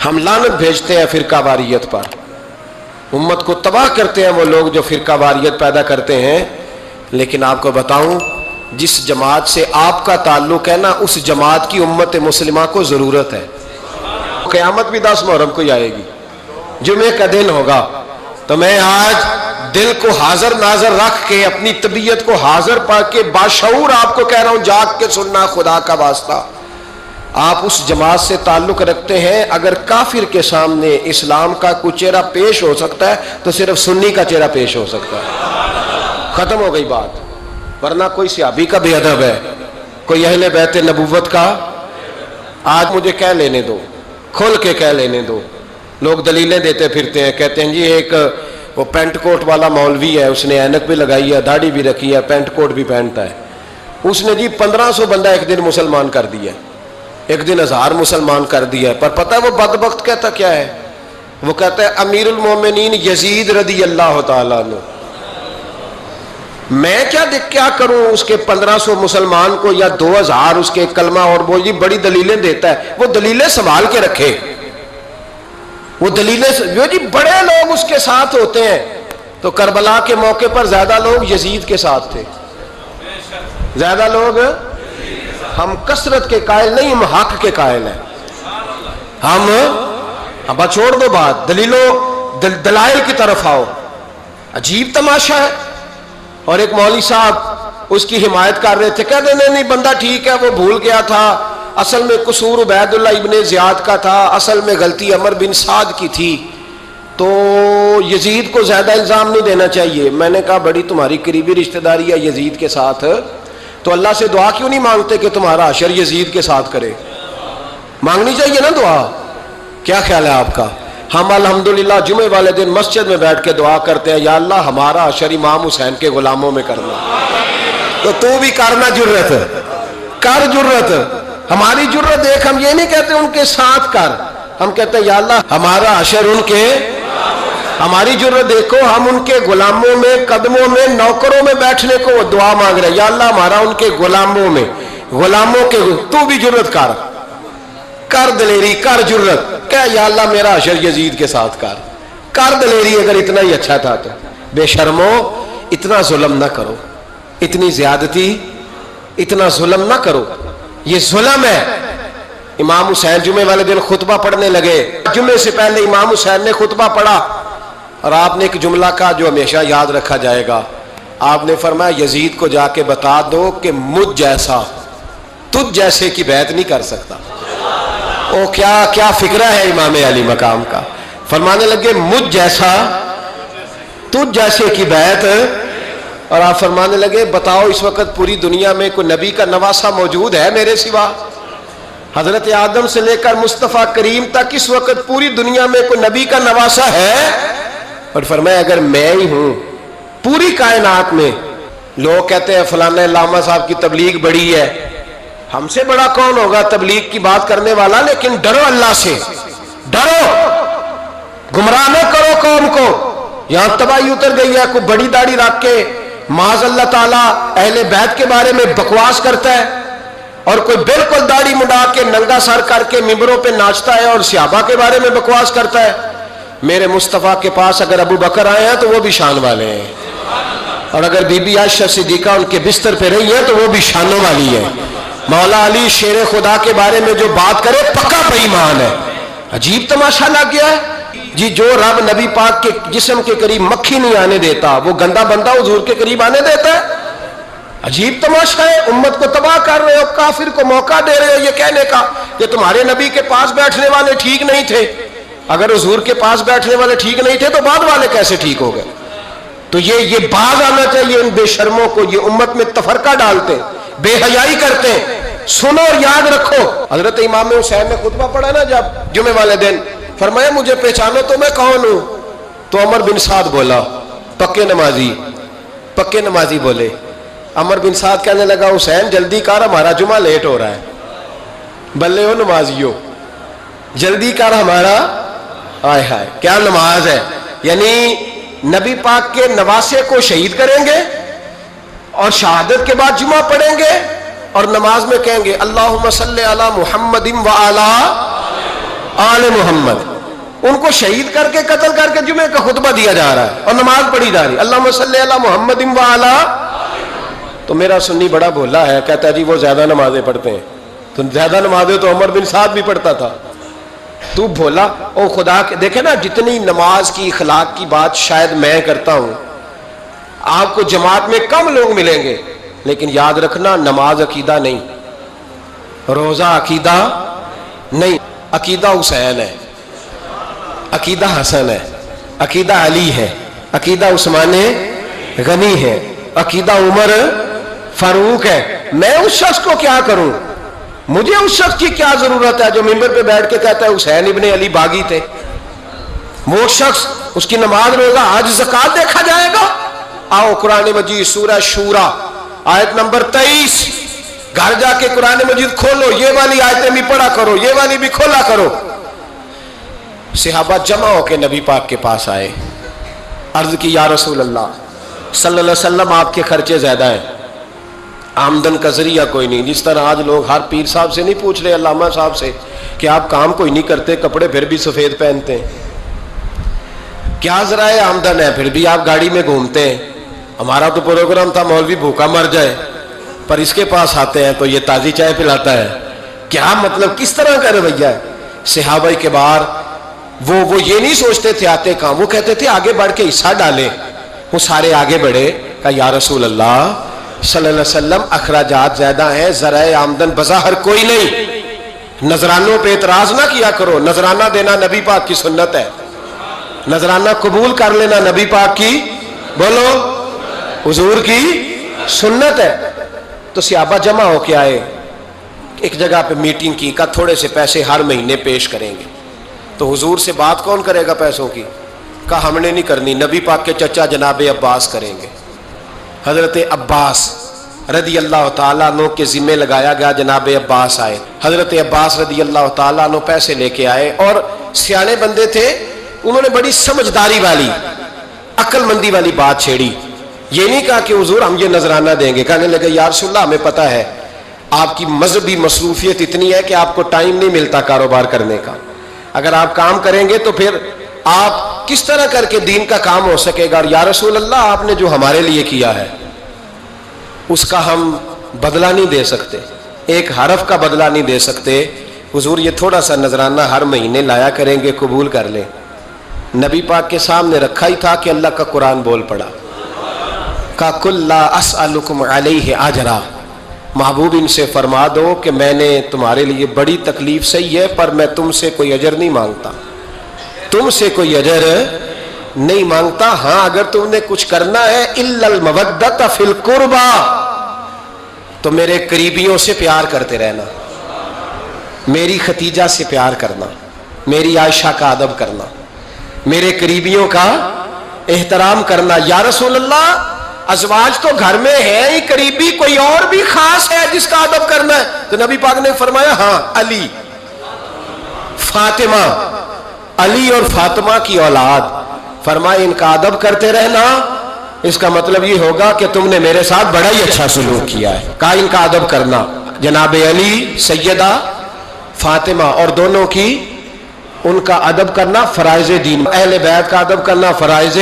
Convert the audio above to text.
ہم لعنت بھیجتے ہیں فرقہ واریت پر، امت کو تباہ کرتے ہیں وہ لوگ جو فرقہ واریت پیدا کرتے ہیں. لیکن آپ کو بتاؤں، جس جماعت سے آپ کا تعلق ہے نا، اس جماعت کی امت مسلمہ کو ضرورت ہے. قیامت بھی 10 محرم کو ہی آئے گی، جمعے کا دن ہوگا. تو میں آج دل کو حاضر ناظر رکھ کے، اپنی طبیعت کو حاضر پا کے باشعور آپ کو کہہ رہا ہوں، جاگ کے سننا خدا کا واسطہ. آپ اس جماعت سے تعلق رکھتے ہیں، اگر کافر کے سامنے اسلام کا کوئی چہرہ پیش ہو سکتا ہے تو صرف سنی کا چہرہ پیش ہو سکتا ہے. ختم ہو گئی بات. ورنہ کوئی صحابی کا بے ادب ہے، کوئی اہل بیت نبوت کا. آج مجھے کہہ لینے دو، کھول کے کہہ لینے دو. لوگ دلیلیں دیتے پھرتے ہیں، کہتے ہیں جی ایک وہ پینٹ کوٹ والا مولوی ہے، اس نے اینک بھی لگائی ہے، داڑھی بھی رکھی ہے، پینٹ کوٹ بھی پہنتا ہے. اس نے جی 1500 بندہ ایک دن مسلمان کر دیا، ایک دن 1000 مسلمان کر دیا. پر پتہ ہے وہ بدبخت کہتا کیا ہے؟ وہ کہتا ہے امیر المومنین یزید رضی اللہ تعالیٰ عنہ. میں کیا کروں اس کے 1500 مسلمان کو یا 2000 اس کے کلمہ اور وہ جی بڑی دلیلیں دیتا ہے. وہ دلیلیں سنبھال کے رکھے، وہ دلیلیں جو جی بڑے لوگ اس کے ساتھ ہوتے ہیں. تو کربلا کے موقع پر زیادہ لوگ یزید کے ساتھ تھے، زیادہ لوگ. ہم کثرت کے قائل نہیں، ہم حق کے قائل ہیں. ہم چھوڑ دو بات، دلائل کی طرف آؤ. عجیب تماشا ہے. اور ایک مولوی صاحب اس کی حمایت کر رہے تھے، کہتے نہیں بندہ ٹھیک ہے، وہ بھول گیا تھا، اصل میں قصور عبید اللہ ابن زیاد کا تھا، اصل میں غلطی عمر بن سعد کی تھی، تو یزید کو زیادہ الزام نہیں دینا چاہیے. میں نے کہا بڑی تمہاری قریبی رشتہ داری ہے یزید کے ساتھ، تو اللہ سے دعا کیوں نہیں مانگتے کہ تمہارا حشر یزید کے ساتھ کرے؟ مانگنی چاہیے نا دعا. کیا خیال ہے آپ کا؟ ہم الحمدللہ جمعے والے دن مسجد میں بیٹھ کے دعا کرتے ہیں، یا اللہ ہمارا حشر امام حسین کے غلاموں میں کرنا. تو بھی کرنا، جرت کر، جرت. ہماری جرت دیکھ، ہم یہ نہیں کہتے ان کے ساتھ کر، ہم کہتے ہیں یا اللہ ہمارا حشر ان کے. ہماری جرت دیکھو، ہم ان کے غلاموں میں، قدموں میں، نوکروں میں بیٹھنے کو وہ دعا مانگ رہے ہیں، یا اللہ ہمارا ان کے غلاموں میں، غلاموں کے. تو بھی جرت کر دلیری، کر جرت، کہ یا اللہ میرا حشر یزید کے ساتھ کر دلیری. اگر اتنا ہی اچھا تھا تو بے شرمو اتنا ظلم نہ کرو، اتنی زیادتی، اتنا ظلم نہ کرو. یہ ظلم ہے. امام حسین جمعے والے دن خطبہ پڑھنے لگے، جمعے سے پہلے امام حسین نے خطبہ پڑھا، اور آپ نے ایک جملہ کہا جو ہمیشہ یاد رکھا جائے گا. آپ نے فرمایا یزید کو جا کے بتا دو کہ مجھ جیسا تجھ جیسے کی بیعت نہیں کر سکتا. او کیا فکرہ ہے امام علی مقام کا. فرمانے لگے مجھ جیسا تجھ جیسے کی بیعت. اور آپ فرمانے لگے بتاؤ اس وقت پوری دنیا میں کوئی نبی کا نواسہ موجود ہے میرے سوا؟ حضرت آدم سے لے کر مصطفیٰ کریم تک اس وقت پوری دنیا میں کوئی نبی کا نواسہ ہے؟ اور فرمایا اگر میں ہی ہوں پوری کائنات میں. لوگ کہتے ہیں فلانا علامہ صاحب کی تبلیغ بڑی ہے. ہم سے بڑا کون ہوگا تبلیغ کی بات کرنے والا؟ لیکن ڈرو اللہ سے، ڈرو، گمراہ نہ کرو قوم کو. یہاں تباہی اتر گئی ہے. کوئی بڑی داڑھی رکھ کے معاذ اللہ تعالیٰ اہل بیت کے بارے میں بکواس کرتا ہے، اور کوئی بالکل داڑھی مڈا کے ننگا سر کر کے ممبروں پہ ناچتا ہے اور صحابہ کے بارے میں بکواس کرتا ہے. میرے مصطفیٰ کے پاس اگر ابو بکر آئے ہیں تو وہ بھی شان والے ہیں، اور اگر بی بی عائشہ صدیقہ ان کے بستر پہ رہی ہے تو وہ بھی شانوں والی ہے. مولا علی شیر خدا کے بارے میں جو بات کرے پکا بے ایمان ہے. عجیب تماشا لگ گیا ہے جی. جو رب نبی پاک کے جسم کے قریب مکھی نہیں آنے دیتا، وہ گندا بندہ حضور کے قریب آنے دیتا ہے؟ عجیب تماشا ہے. امت کو تباہ کر رہے ہو، کافر کو موقع دے رہے ہو یہ کہنے کا کہ تمہارے نبی کے پاس بیٹھنے والے ٹھیک نہیں تھے. اگر حضور کے پاس بیٹھنے والے ٹھیک نہیں تھے تو بعد والے کیسے ٹھیک ہو گئے؟ تو یہ باز آنا چاہیے ان بے شرموں کو. یہ امت میں تفرقہ ڈالتے، بے حیائی کرتے. سنو اور یاد رکھو، حضرت امام حسین نے خطبہ پڑھا نا جب جمعے والے دن، فرمایا مجھے پہچانو تو میں کون ہوں؟ تو عمر بن سعد بولا، پکے نمازی بولے. عمر بن سعد کہنے لگا حسین جلدی کر، ہمارا جمعہ لیٹ ہو رہا ہے. بلے ہو نمازیو، جلدی کر ہمارا. آئے ہائے کیا نماز ہے. یعنی نبی پاک کے نواسے کو شہید کریں گے اور شہادت کے بعد جمعہ پڑھیں گے اور نماز میں کہیں گے اللہم صلی علی محمد وعلی آل محمد. ان کو شہید کر کے قتل کر کے جمعے کا خطبہ دیا جا رہا ہے اور نماز پڑھی جا رہی. اللہم صلی علی محمد وعلی. تو میرا سنی بڑا بھولا ہے, کہتا ہے جی وہ زیادہ نمازیں پڑھتے ہیں. تو زیادہ نمازیں تو عمر بن سعد بھی پڑھتا تھا. تو بھولا. او خدا کے دیکھیں نا, جتنی نماز کی اخلاق کی بات شاید میں کرتا ہوں, آپ کو جماعت میں کم لوگ ملیں گے, لیکن یاد رکھنا نماز عقیدہ نہیں, روزہ عقیدہ نہیں. عقیدہ حسین ہے, عقیدہ حسن ہے, عقیدہ علی ہے, عقیدہ عثمان غنی ہے, عقیدہ عمر فاروق ہے. میں اس شخص کو کیا کروں؟ مجھے اس شخص کی کیا ضرورت ہے جو ممبر پہ بیٹھ کے کہتا ہے حسین ابن علی باغی تھے؟ وہ شخص, اس کی نماز روزہ حج زکات دیکھا جائے گا. آؤ قرآن مجید سورہ شورا آیت نمبر 23, گھر جا کے قرآن مجید کھولو, یہ والی آیتیں بھی پڑھا کرو, یہ والی بھی کھولا کرو. صحابہ جمع ہو کے نبی پاک کے پاس آئے, عرض کی یا رسول اللہ صلی اللہ علیہ وسلم, آپ کے خرچے زیادہ ہیں, آمدن کا ذریعہ کوئی نہیں. جس طرح آج لوگ ہر پیر صاحب سے نہیں پوچھ رہے, علامہ صاحب سے, کہ آپ کام کوئی نہیں کرتے, کپڑے پھر بھی سفید پہنتے ہیں, کیا ذرائع آمدن ہے, پھر بھی آپ گاڑی میں گھومتے ہیں. ہمارا تو پروگرام تھا مولوی بھوکا مر جائے, پر اس کے پاس آتے ہیں تو یہ تازی چائے پلاتا ہے. کیا مطلب, کس طرح کا رویہ ہے؟ صحابہ کے بار وہ یہ نہیں سوچتے تھے آتے کہاں, وہ کہتے تھے آگے بڑھ کے حصہ ڈالیں. وہ سارے آگے بڑھے, کہا یا رسول اللہ صلی اللہ علیہ وسلم اخراجات زیادہ ہیں, ذرائع آمدن بظاہر کوئی نہیں, نذرانوں پہ اعتراض نہ کیا کرو. نذرانہ دینا نبی پاک کی سنت ہے, نذرانہ قبول کر لینا نبی پاک کی, بولو, حضور کی سنت ہے. تو صحابہ جمع ہو کے آئے, ایک جگہ پہ میٹنگ کی, کہا تھوڑے سے پیسے ہر مہینے پیش کریں گے. تو حضور سے بات کون کرے گا پیسوں کی؟ کہا ہم نے نہیں کرنی, نبی پاک کے چچا جناب عباس کریں گے. حضرت عباس رضی اللہ تعالیٰ عنہ کے ذمے لگایا گیا. جناب عباس آئے, حضرت عباس رضی اللہ تعالیٰ عنہ پیسے لے کے آئے, اور سیانے بندے تھے, انہوں نے بڑی سمجھداری والی, عقل مندی والی بات چھیڑی. یہ نہیں کہا کہ حضور ہم یہ نذرانہ دیں گے. کہنے لگے یا رسول اللہ ہمیں پتہ ہے آپ کی مذہبی مصروفیت اتنی ہے کہ آپ کو ٹائم نہیں ملتا کاروبار کرنے کا. اگر آپ کام کریں گے تو پھر آپ کس طرح کر کے دین کا کام ہو سکے گا. اور یا رسول اللہ آپ نے جو ہمارے لیے کیا ہے اس کا ہم بدلہ نہیں دے سکتے, ایک حرف کا بدلہ نہیں دے سکتے. حضور یہ تھوڑا سا نذرانہ ہر مہینے لایا کریں گے, قبول کر لیں. نبی پاک کے سامنے رکھا ہی تھا کہ اللہ کا قرآن بول پڑا, کا کل لا اسألکم علیہ اجرا, محبوب ان سے فرما دو کہ میں نے تمہارے لیے بڑی تکلیف سہی ہے, پر میں تم سے کوئی اجر نہیں مانگتا, تم سے کوئی اجر نہیں مانگتا. ہاں اگر تم نے کچھ کرنا ہے الا المودۃ فی القربى, تو میرے قریبیوں سے پیار کرتے رہنا, میری ختیجہ سے پیار کرنا, میری عائشہ کا ادب کرنا, میرے قریبیوں کا احترام کرنا. یا رسول اللہ ازواج تو گھر میں ہے ہی, قریبی کوئی اور بھی خاص ہے جس کا ادب کرنا ہے؟ تو نبی پاک نے فرمایا ہاں علی, فاطمہ, علی اور فاطمہ کی اولاد. فرمایا ان کا ادب کرتے رہنا, اس کا مطلب یہ ہوگا کہ تم نے میرے ساتھ بڑا ہی اچھا سلوک کیا ہے. کہا ان کا ادب کرنا, جناب علی, سیدہ فاطمہ, اور دونوں کی ان کا ادب کرنا فرائض دین, اہل بیت کا ادب کرنا فرائض